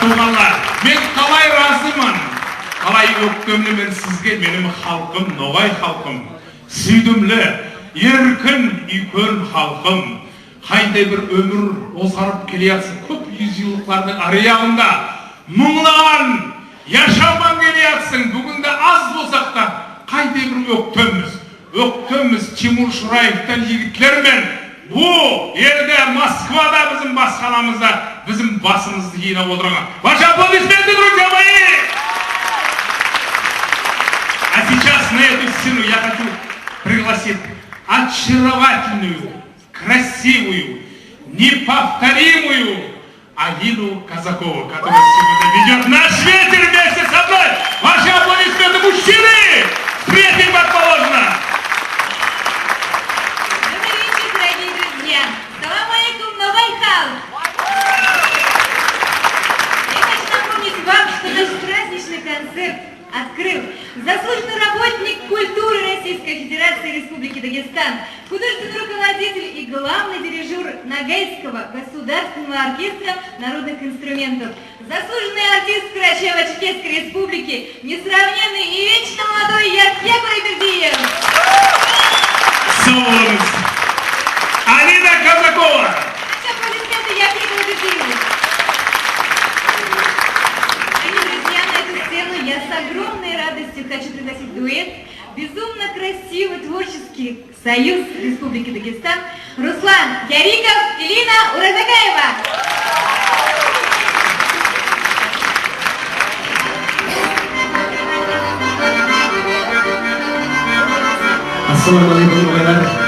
туғанlar, мен қалай разымын, қалай өктемлі мен сізге, менің халқым, ноғай халқым, сүйдімлі, еркін, үйкөн халқым, қайдай бір өмір озғарып келиясың, көп yüzyылдықтардың арияғында мұңлаған, яшаман келиясың, бүгінде аз болсақ та, қайдай бір өктеміз Тимур Шураевтан жігітлермен, bu yerde Moskvada bizim başkanımızda bizim basımızı yine oturana. Ваши аплодисменты, друзья мои! А сейчас на эту сцену я хочу пригласить очаровательную, красивую, неповторимую Алину Казакову, которая сегодня ведет наш ветер вместе со мной. Ваши аплодисменты, мужчины! Встретить как положено! Салам алейкум, Новый халк! Я хочу напомнить вам, что наш праздничный концерт открыл заслуженный работник культуры Российской Федерации Республики Дагестан, художественный руководитель и главный дирижер Ногайского государственного оркестра народных инструментов, заслуженный артист Карачаево-Черкесской Республики, несравненный и вечно молодой Якеп Айбердиев. Алина Казакова! Наши аплодисменты Якепу Айбердиеву. Дорогие друзья, на эту сцену я с огромной радостью хочу пригласить дуэт безумно красивый творческий союз Республики Дагестан Руслан Яриков и Лина Уразакаева. Ассаламу алейкум,